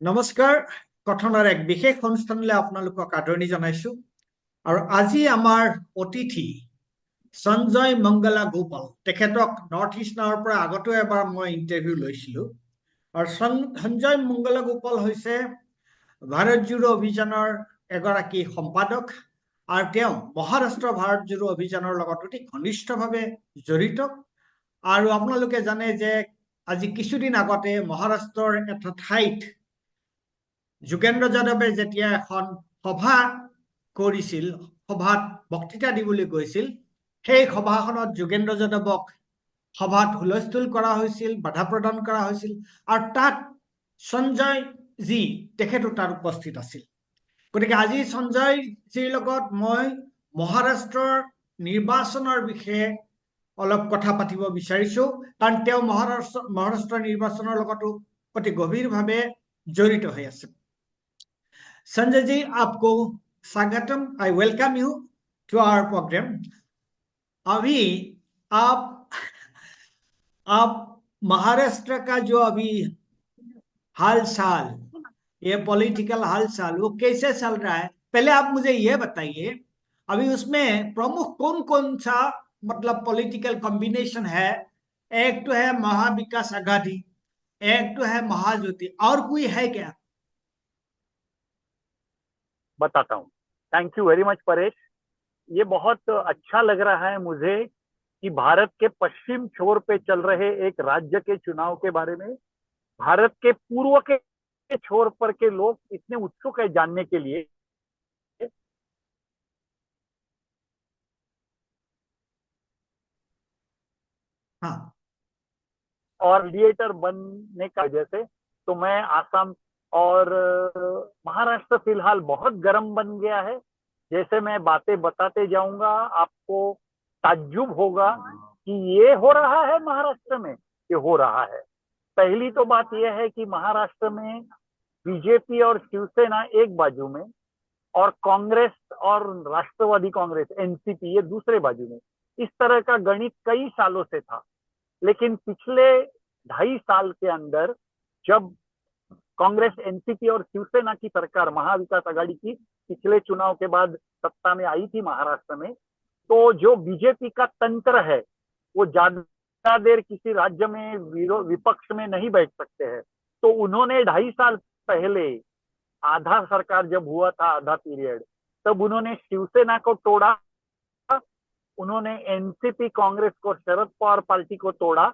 নমস্কাৰ। কথনৰ এক বিশেষ অনুষ্ঠানলৈ আপোনালোকক আদৰণি জনাইছো। আৰু আজি আমাৰ অতিথি সঞ্জয় মংগলা গোপাল, তেখেতক নৰ্থ ইষ্ট নাওৰ পৰা আগতেও এবাৰ মই ইণ্টাৰভিউ লৈছিলো। আৰু সঞ্জয় মংগলা গোপাল হৈছে ভাৰত জোড়ো অভিযানৰ এগৰাকী সম্পাদক, আৰু তেওঁ মহাৰাষ্ট্ৰ ভাৰত জোড়ো অভিযানৰ লগত অতি ঘনিষ্ঠভাৱে জড়িত। আৰু আপোনালোকে জানে যে আজি কিছুদিন আগতে মহাৰাষ্ট্ৰৰ এটা ঠাইত যোগেন্দ্ৰ যাদৱে যেতিয়া এখন সভা কৰিছিল, সভাত বক্তৃতা দিবলৈ গৈছিল, সেই সভাখনত যোগেন্দ্ৰ যাদৱক সভাত হুলস্থুল কৰা হৈছিল, বাধা প্ৰদান কৰা হৈছিল, আৰু তাত সঞ্জয় জি তেখেতো তাত উপস্থিত আছিল। গতিকে আজি সঞ্জয় জিৰ লগত মই মহাৰাষ্ট্ৰৰ নিৰ্বাচনৰ বিষয়ে অলপ কথা পাতিব বিচাৰিছো, কাৰণ তেওঁ মহাৰাষ্ট্ৰৰ নিৰ্বাচনৰ লগতো অতি গভীৰভাৱে জড়িত হৈ আছে। संजय जी, आपको स्वागतम। I welcome you to our program. अभी आप महाराष्ट्र का जो अभी हाल चाल, ये पॉलिटिकल हाल चाल वो कैसे चल रहा है, पहले आप मुझे ये बताइए। अभी उसमें प्रमुख कौन कौन सा मतलब पॉलिटिकल कॉम्बिनेशन है? एक तो है महाविकास आघाड़ी, एक तो है महाज्योति, और कोई है क्या? बताता हूँ। Thank you very much Paresh. ये बहुत अच्छा लग रहा है मुझे कि भारत के पश्चिम छोर पे चल रहे एक राज्य के चुनाव के बारे में भारत के पूर्व के छोर पर के लोग इतने उत्सुक है जानने के लिए। हाँ। और मीडिएटर बनने का वजह से तो मैं आसाम और महाराष्ट्र फिलहाल बहुत गर्म बन गया है। जैसे मैं बातें बताते जाऊंगा आपको ताज्जुब होगा कि ये हो रहा है महाराष्ट्र में, ये हो रहा है। पहली तो बात यह है कि महाराष्ट्र में बीजेपी और शिवसेना एक बाजू में और कांग्रेस और राष्ट्रवादी कांग्रेस एनसीपी ये दूसरे बाजू में, इस तरह का गणित कई सालों से था। लेकिन पिछले 2.5 साल के अंदर जब कांग्रेस एनसीपी और शिवसेना की सरकार महाविकास आघाड़ी की पिछले चुनाव के बाद सत्ता में आई थी महाराष्ट्र में, तो जो बीजेपी का तंत्र है वो ज्यादा देर किसी राज्य में विपक्ष में नहीं बैठ सकते हैं। तो उन्होंने 2.5 साल पहले आधा सरकार जब हुआ था, आधा पीरियड, तब उन्होंने शिवसेना को तोड़ा, उन्होंने एनसीपी कांग्रेस को शरद पवार पार्टी को तोड़ा,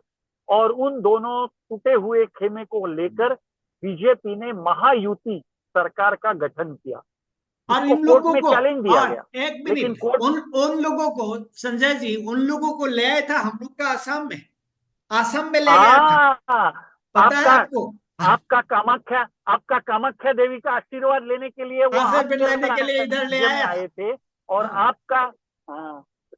और उन दोनों टूटे हुए खेमे को लेकर बीजेपी ने महायुति सरकार का गठन किया और इन लोगों को चैलेंज दिया गया। एक मिनट, उन लोगों को संजय जी, उन लोगों को ले आया था हम लोग का आसाम में ले गया था। पता है आपको? आपका कामाख्या देवी का आशीर्वाद लेने के लिए वो लेने के लिए इधर ले आए थे। और आपका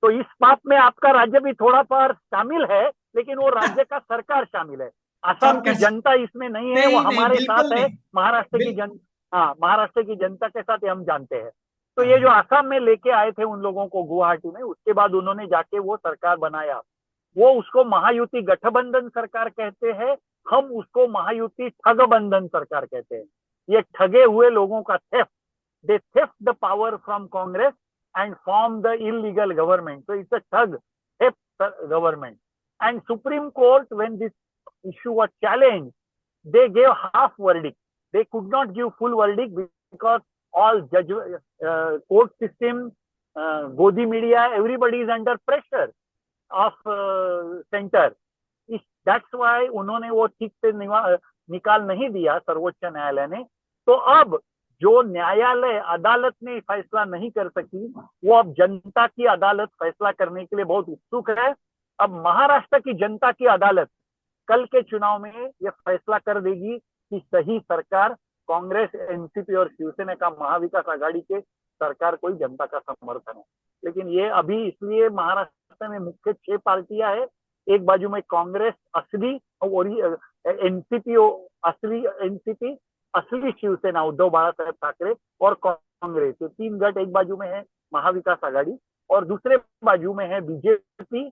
तो इस पाप में आपका राज्य भी थोड़ा पर शामिल है, लेकिन वो राज्य का सरकार शामिल है। असम की जनता इसमें नहीं है, वो हमारे साथ है। महाराष्ट्र की जनता के साथ हम जानते हैं। तो ये जो असम में लेके आए थे उन लोगों को गुवाहाटी में, उसके बाद उन्होंने जाके वो सरकार बनाया, वो उसको महायुति गठबंधन सरकार कहते हैं, हम उसको महायुति ठगबंधन सरकार कहते हैं। ये ठगे हुए लोगों का theft, they theft the power from Congress and form the illegal government. So it's a thug government. And Supreme Court, when this issue was challenged, they gave half verdict. They could not give full verdict because all court system, Godi media, everybody is under pressure of center. That's why उन्होंने वो ठीक से निकाल नहीं दिया सर्वोच्च न्यायालय ने। तो अब जो न्यायालय अदालत ने फैसला नहीं कर सकी, वो अब जनता की अदालत फैसला करने के लिए बहुत उत्सुक है। अब महाराष्ट्र की जनता की अदालत कल के चुनाव में यह फैसला कर देगी कि सही सरकार कांग्रेस, एनसीपी और शिवसेना का महाविकास आघाड़ी के सरकार कोई जनता का समर्थन है। लेकिन ये अभी इसलिए महाराष्ट्र में मुख्य 6 पार्टियां है, एक बाजू में कांग्रेस असली और एनसीपी असली शिवसेना उद्धव बाळासाहेब ठाकरे और कांग्रेस, तो 3 गट एक बाजू में है महाविकास आघाड़ी, और दूसरे बाजू में है बीजेपी,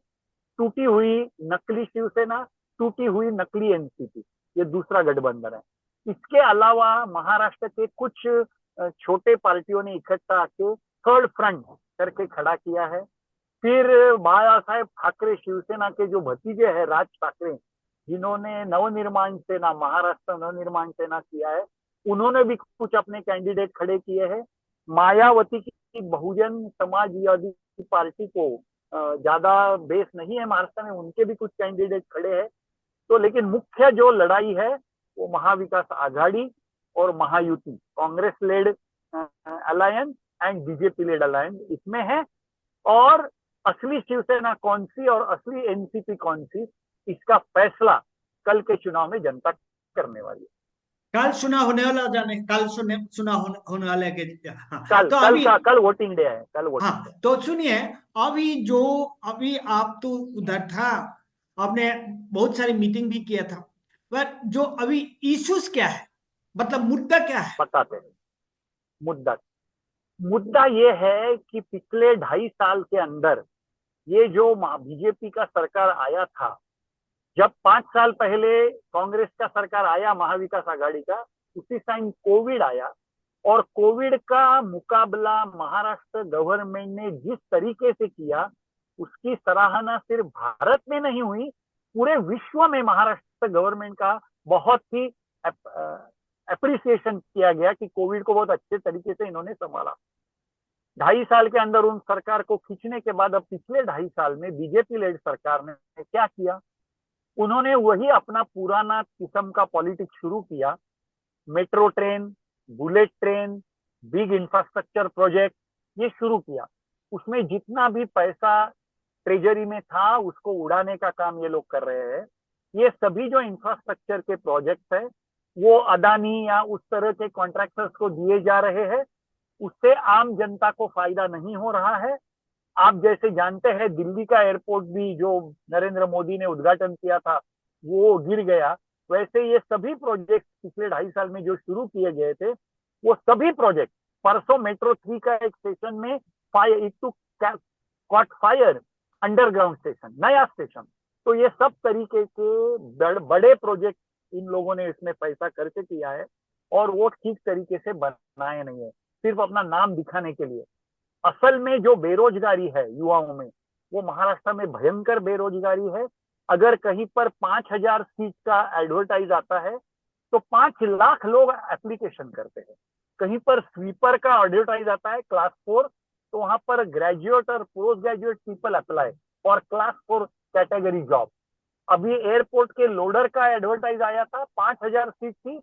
टूटी हुई नकली शिवसेना, टूटी हुई नकली एनसीपी, ये दूसरा गठबंधन है। इसके अलावा महाराष्ट्र के कुछ छोटे पार्टियों ने इकट्ठा आके थर्ड फ्रंट करके खड़ा किया है। फिर बाळा साहेब ठाकरे शिवसेना के जो भतीजे हैं राज ठाकरे, जिन्होंने नवनिर्माण सेना, महाराष्ट्र नवनिर्माण सेना किया है, उन्होंने भी कुछ अपने कैंडिडेट खड़े किए हैं। मायावती की बहुजन समाजवादी पार्टी को ज्यादा बेस नहीं है महाराष्ट्र में, उनके भी कुछ कैंडिडेट खड़े हैं। तो लेकिन मुख्य जो लड़ाई है वो महाविकास आघाड़ी और Mahayuti, Congress led alliance and BJP led alliance, इसमें है। और असली शिवसेना कौन सी और असली एनसीपी कौन सी, इसका फैसला कल के चुनाव में जनता करने वाली है। कल चुनाव होने वाला, जाने कल चुनाव होने वाले के हाँ, कल तो कल अभी का कल वोटिंग डे है, कल वोटिंग हाँ डे। तो सुनिए, अभी आप तो उधर था, आपने बहुत सारी मीटिंग भी किया था, पर जो अभी इश्यूज क्या है, मतलब मुद्दा क्या है? बताते हैं मुद्दा। मुद्दा ये है कि पिछले 2.5 साल के अंदर ये जो बीजेपी का सरकार आया था, जब 5 साल पहले कांग्रेस का सरकार आया महाविकास आघाड़ी का, उसी टाइम कोविड आया, और कोविड का मुकाबला महाराष्ट्र गवर्नमेंट ने जिस तरीके से किया, उसकी सराहना सिर्फ भारत में नहीं हुई, पूरे विश्व में महाराष्ट्र गवर्नमेंट का बहुत ही अप्रिसिएशन किया गया कि कोविड को बहुत अच्छे तरीके से इन्होंने संभाला। 2.5 साल के अंदर उन सरकार को खींचने के बाद अब पिछले 2.5 साल में बीजेपी लेड सरकार ने क्या किया, उन्होंने वही अपना पुराना किस्म का पॉलिटिक्स शुरू किया। Metro train, bullet train, big infrastructure project, ये शुरू किया। उसमें जितना भी पैसा ट्रेजरी में था उसको उड़ाने का काम ये लोग कर रहे हैं। ये सभी जो इंफ्रास्ट्रक्चर के प्रोजेक्ट है वो अदानी या उस तरह के कॉन्ट्रैक्टर्स को दिए जा रहे हैं, उससे आम जनता को फायदा नहीं हो रहा है। आप जैसे जानते हैं दिल्ली का एयरपोर्ट भी जो नरेंद्र मोदी ने उद्घाटन किया था वो गिर गया। वैसे ये सभी प्रोजेक्ट पिछले 2.5 साल में जो शुरू किए गए थे, वो सभी प्रोजेक्ट, परसों मेट्रो 3 का एक स्टेशन में fire, it too caught fire, underground station, नया स्टेशन। तो ये सब तरीके के बड़े प्रोजेक्ट इन लोगों ने इसमें पैसा खर्च किया है, और वो ठीक तरीके से बनाए नहीं है, सिर्फ अपना नाम दिखाने के लिए। असल में जो बेरोजगारी है युवाओं में, वो महाराष्ट्र में भयंकर बेरोजगारी है। अगर कहीं पर 5,000 सीट का एडवर्टाइज आता है तो 5 लाख लोग एप्लीकेशन करते हैं। कहीं पर स्वीपर का एडवर्टाइज आता है क्लास 4, तो वहां पर ग्रेजुएट और पोस्ट ग्रेजुएट पीपल अप्लाई और क्लास 4 कैटेगरी जॉब। अभी एयरपोर्ट के लोडर का एडवर्टाइज आया था, 5,000 सीट थी,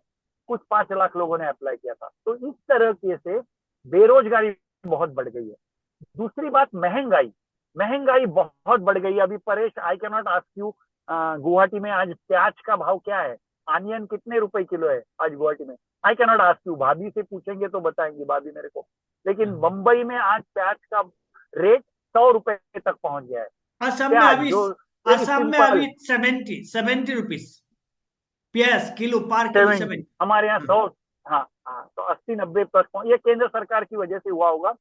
कुछ 5 लाख लोगों ने अप्लाई किया था। तो इस तरह से बेरोजगारी बहुत बढ़ गई है। दूसरी बात, महंगाई बहुत बढ़ गई है। अभी Paresh, I can not ask you, Guwahati में आज प्याज का भाव क्या है, आनियन कितने रुपए किलो है आज गुवाहाटी में, I can not ask you, भाभी से पूछेंगे तो बताएंगे भाभी मेरे को। लेकिन बंबई में आज प्याज का रेट 100 रुपए तक पहुंच गया है। असम में प्याज अभी जो असम में सिंपल अभी 70 रुपीस प्याज किलो, पर किलो 70, हमारे यहाँ 100। हाँ हाँ, तो 80-90 तक ये केंद्र सरकार की वजह से हुआ होगा।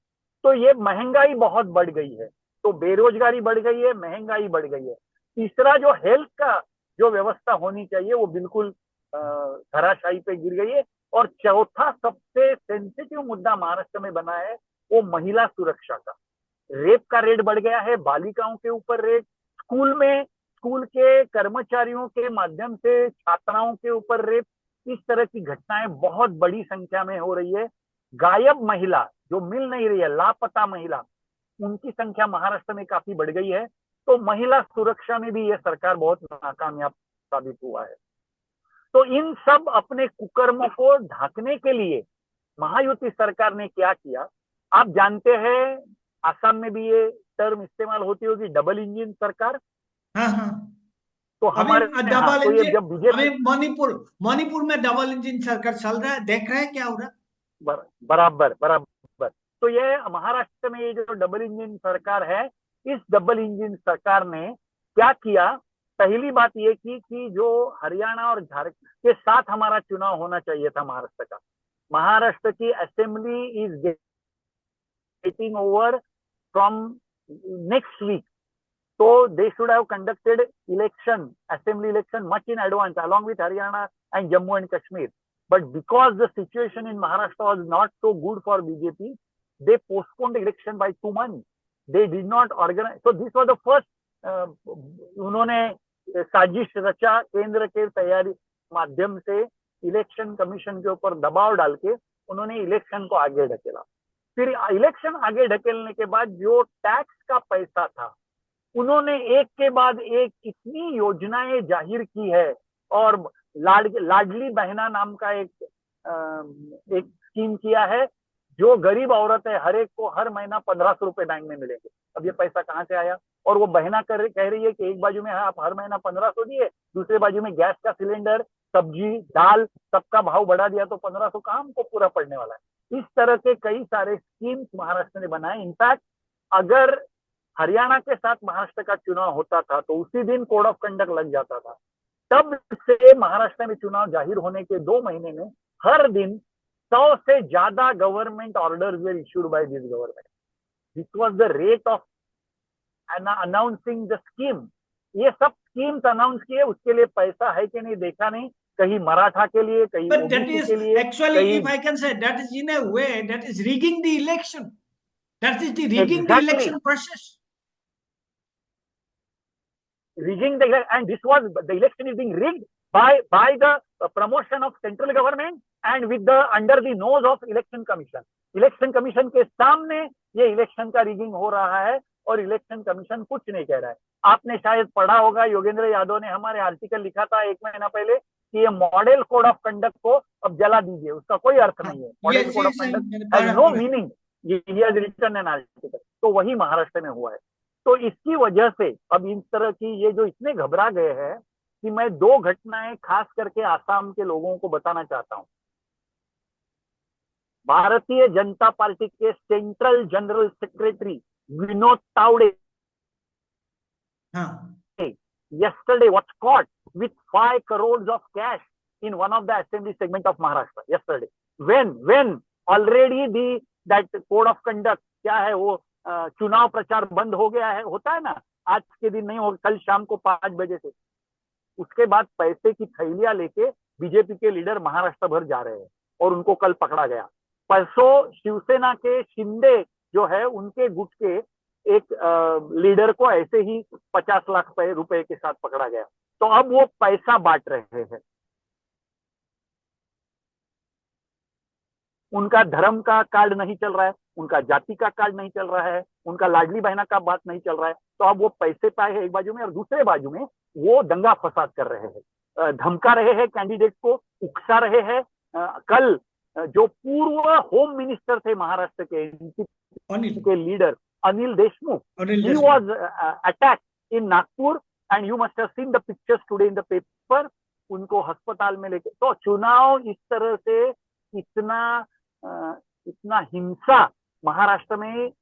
तो ये महंगाई बहुत बढ़ गई है, तो बेरोजगारी बढ़ गई है, महंगाई बढ़ गई है। तीसरा, जो हेल्थ का जो व्यवस्था होनी चाहिए वो बिल्कुल धराशायी पे गिर गई है। और चौथा सबसे सेंसिटिव मुद्दा महाराष्ट्र में बना है वो महिला सुरक्षा का। रेप का रेट बढ़ गया है, बालिकाओं के ऊपर रेप, स्कूल के कर्मचारियों के माध्यम से छात्राओं के ऊपर रेप, इस तरह की घटनाएं बहुत बड़ी संख्या में हो रही है। गायब महिला जो मिल नहीं रही है, लापता महिला, उनकी संख्या महाराष्ट्र में काफी बढ़ गई है। तो महिला सुरक्षा में भी यह सरकार बहुत नाकामयाब साबित हुआ है। तो इन सब अपने कुकर्मों को ढांकने के लिए महायुति सरकार ने क्या किया, आप जानते हैं आसाम में भी ये टर्म इस्तेमाल होती होगी, डबल इंजन सरकार। हाँ हाँ, तो अभी हमारे यहाँ डबल तो ये इंजन, जब बीजेपी, अभी मणिपुर में डबल इंजन सरकार चल रहा है, देख रहे हैं क्या हो रहा है? बराबर बराबर। तो ये महाराष्ट्र में ये जो डबल इंजन सरकार है, इस डबल इंजन सरकार ने क्या किया, पहली बात ये की कि जो हरियाणा और झारखंड के साथ हमारा चुनाव होना चाहिए था महाराष्ट्र का, महाराष्ट्र की assembly is getting over from next week, so they should have conducted election, assembly election much in advance along with Haryana and Jammu and Kashmir. But because the situation in Maharashtra was not so good for BJP, they postponed the election by 2 months. They did not organize. So this was the first. उन्होंने साजिश रचा केंद्र के तैयारी माध्यम से election commission के ऊपर दबाव डाल के उन्होंने इलेक्शन को आगे ढकेला। फिर इलेक्शन आगे ढकेलने के बाद जो टैक्स का पैसा था उन्होंने एक के बाद एक इतनी योजनाएं जाहिर की है और लाडली बहना नाम का एक स्कीम किया है जो गरीब औरत है हर एक को हर महीना 1500 रुपए बैंक में मिलेंगे। अब ये पैसा कहाँ से आया? और वो बहना कह रही है कि एक बाजू में आप हर महीना 1500 दिए, दूसरे बाजू में गैस का सिलेंडर, सब्जी, दाल सबका भाव बढ़ा दिया तो 1500 कहाँ हमको पूरा पड़ने वाला है। इस तरह के कई सारे स्कीम्स महाराष्ट्र ने बनाए। इनफैक्ट अगर हरियाणा के साथ महाराष्ट्र का चुनाव होता था तो उसी दिन कोड ऑफ कंडक्ट लग जाता था। तब से महाराष्ट्र में चुनाव जाहिर होने के 2 महीने में हर दिन 100 से ज्यादा government orders were issued by this government. This was the rate of announcing the scheme. ये सब स्कीम्स अनाउंस किए, उसके लिए पैसा है कि नहीं देखा नहीं, कहीं मराठा के लिए, कहीं But that ओबीसी is के लिए, actually, कहीं if I can say, that is in a way that is rigging the election. That is the rigging the Exactly. election process. rigging the and this was the election is being rigged by the promotion of central government and with the under the nose of election commission. Election commission के सामने ये election का rigging हो रहा है और election commission कुछ नहीं कह रहा है। आपने शायद पढ़ा होगा, योगेंद्र यादव ने हमारे आर्टिकल लिखा था 1 महीना पहले कि ये मॉडल कोड ऑफ कंडक्ट को अब जला दीजिए, उसका कोई अर्थ नहीं है। Model code of conduct has no meaning, ये रिटन एन आर्टिकल। तो वही महाराष्ट्र में हुआ है। तो इसकी वजह से अब इन तरह की ये जो इतने घबरा गए हैं कि मैं 2 घटनाएं खास करके आसाम के लोगों को बताना चाहता हूं। भारतीय जनता पार्टी के central general secretary Vinod Tawde yesterday was caught with 5 crores of cash in one of the assembly segment of Maharashtra yesterday. When already that code of conduct क्या है वो चुनाव प्रचार बंद हो गया है, होता है ना, आज के दिन नहीं हो, कल शाम को 5 बजे से। उसके बाद पैसे की थैलियां लेके बीजेपी के लीडर महाराष्ट्र भर जा रहे हैं और उनको कल पकड़ा गया। परसों शिवसेना के शिंदे जो है उनके गुट के एक लीडर को ऐसे ही 50 लाख रुपए के साथ पकड़ा गया। तो अब वो पैसा बांट रहे हैं। उनका धर्म का कार्ड नहीं चल रहा है, उनका जाति का कार्ड नहीं चल रहा है, उनका लाडली बहना का बात नहीं चल रहा है। तो अब वो पैसे पाए हैं एक बाजू में और दूसरे बाजू में वो दंगा फसाद कर रहे हैं, धमका रहे हैं कैंडिडेट को, उकसा रहे हैं। कल जो पूर्व होम मिनिस्टर थे महाराष्ट्र के leader Anil Deshmukh, he was attacked in Nagpur and you must have seen the pictures today in the paper. उनको अस्पताल में लेके, तो चुनाव इस तरह से इतना हिंसा महाराष्ट्र में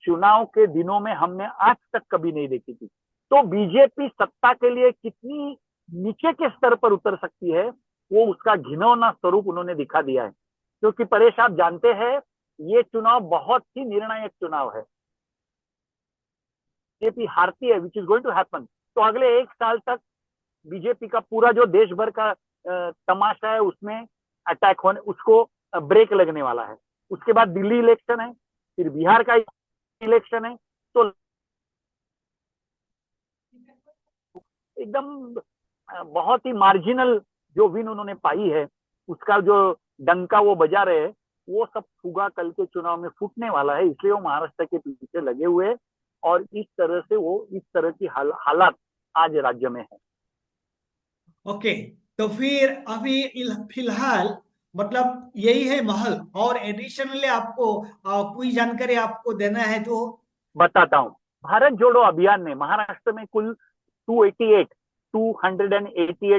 चुनाव के दिनों में हमने आज तक कभी नहीं देखी थी। तो बीजेपी सत्ता के लिए कितनी नीचे के स्तर पर उतर सकती है वो उसका घिनौना स्वरूप उन्होंने दिखा दिया है। क्योंकि परेश आप जानते हैं ये चुनाव बहुत ही निर्णायक चुनाव है। बीजेपी हारती है, which is going to happen, तो अगले 1 साल तक बीजेपी का पूरा जो देश भर का तमाशा है उसमें अटैक होने, उसको ब्रेक लगने वाला है। उसके बाद दिल्ली इलेक्शन है, फिर बिहार का इलेक्शन है, तो एकदम बहुत ही मार्जिनल जो विन उन्होंने पाई है उसका जो डंका वो बजा रहे हैं, वो सब फुगा कल के चुनाव में फूटने वाला है। इसलिए वो महाराष्ट्र के पीछे लगे हुए हैं और इस तरह से वो इस तरह की हालात आज राज्य में है। ओके, तो फिर अभी फिलहाल मतलब यही है माहौल, और एडिशनली आपको कोई जानकारी आपको देना है तो बताता हूँ। भारत जोड़ो अभियान में महाराष्ट्र में कुल 288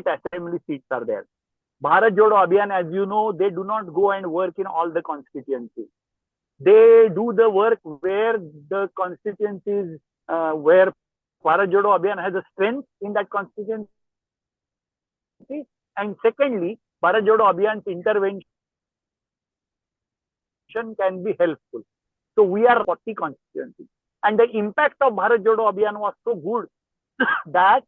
assembly seats are there. Bharat Jodo Abhiyan, as you know, they do not go and work in all the constituencies. They do the work where the constituencies, where Bharat Jodo Abhiyan has a strength in that constituency. And secondly, Bharat Jodo Abhiyan's intervention can be helpful. So we are 40 constituencies. And the impact of Bharat Jodo Abhiyan was so good that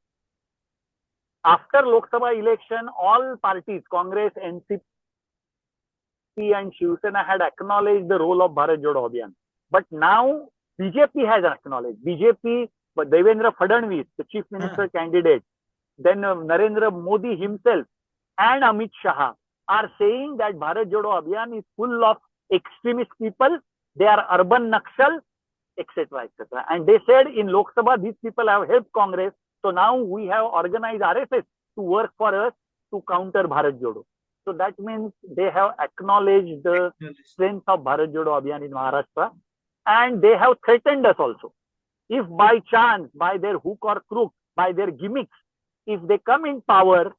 after Lok Sabha election, all parties, Congress, NCP, BJP and Shiv Sena had acknowledged the role of Bharat Jodo Abhiyan. But now BJP has acknowledged. BJP, but Devendra Fadnavis, the chief minister candidate, then Narendra Modi himself and Amit Shah are saying that Bharat Jodo Abhiyan is full of extremist people. They are urban Naxal, etc., etc. And they said in Lok Sabha, these people have helped Congress. So now we have organized RSS to work for us to counter Bharat Jodo. So that means they have acknowledged the strength of Bharat Jodo Abhiyan in Maharashtra, and they have threatened us also. If by chance, by their hook or crook, by their gimmicks, if they come in power,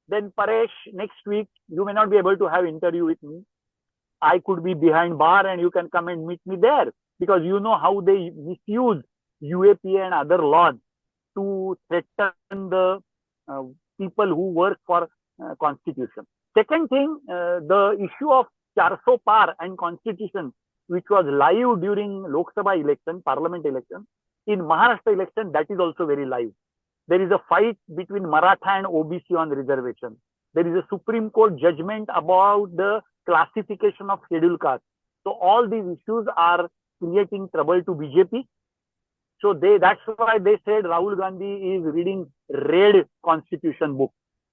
then Paresh, next week, you may not be able to have interview with me. I could be behind bar and you can come and meet me there, because you know how they misuse UAP and other laws to threaten the people who work for constitution. Second thing, the issue of 400 par and constitution, which was live during Lok Sabha election, parliament election, in Maharashtra election, that is also very live. There is a fight between Maratha and OBC on reservation. There is a Supreme Court judgment about the classification of scheduled caste. So all these issues are creating trouble to BJP. So that's why they said Rahul Gandhi is reading red constitution book.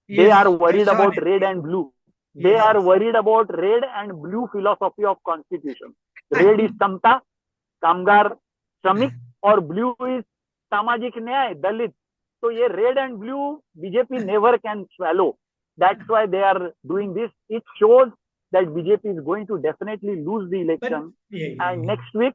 They are worried about red and blue. They are worried about red and blue philosophy of constitution. Red is Samta, Kamgar, Shramik, or blue is Samajik Nyay, Dalit. So ये red and blue BJP never can swallow. That's why they are doing this. It shows that BJP is going to definitely lose the election. And next week,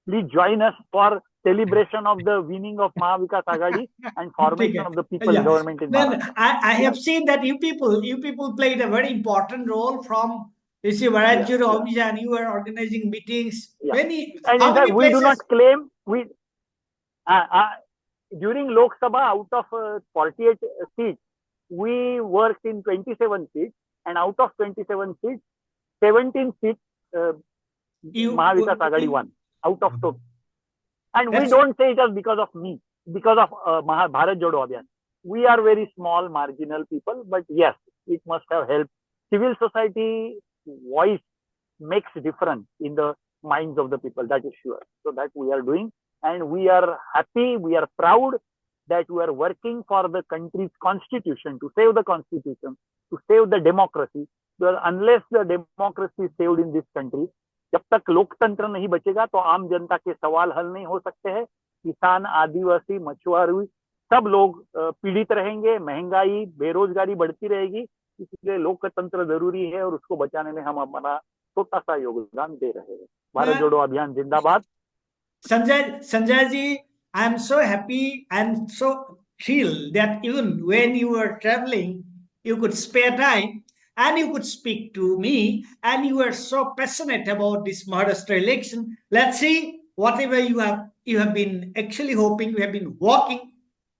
please join us for celebration of the winning of Mahavikas Aghadi and formation of the people's government in Maharashtra. I have seen that you people played a very important role from Bharat Jodo Abhiyan. You were organizing meetings. And in fact, we do not claim during Lok Sabha, out of 48 seats, we worked in 27 seats, and out of 27 seats, 17 seats Mahavikas Aghadi won out of total. And we don't say it as because of me, because of Bharat Jodo Abhiyan. We are very small, marginal people, but yes, it must have helped. Civil society voice makes difference in the minds of the people, that is sure. So that we are doing, and we are happy, we are proud that we are working for the country's constitution, to save the constitution, to save the democracy. Because unless the democracy is saved in this country, जब तक लोकतंत्र नहीं बचेगा तो आम जनता के सवाल हल नहीं हो सकते हैं. किसान, आदिवासी, मछुआरे सब लोग पीड़ित रहेंगे, महंगाई, बेरोजगारी बढ़ती रहेगी. इसलिए लोकतंत्र जरूरी है और उसको बचाने में हम हमारा छोटा सा योगदान दे रहे हैं. भारत जोड़ो अभियान जिंदाबाद. Sanjay ji, I am so happy and so thrilled that even when you were traveling, you could spare time and you could speak to me, and you were so passionate about this Maharashtra election. Let's see, whatever you have been actually hoping, you have been working.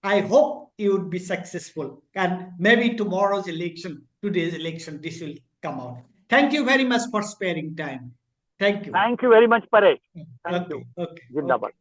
I hope you would be successful, and maybe today's election, this will come out. Thank you very much for sparing time. Thank you. Thank you very much, Paresh. Thank you. Okay. Zindabad.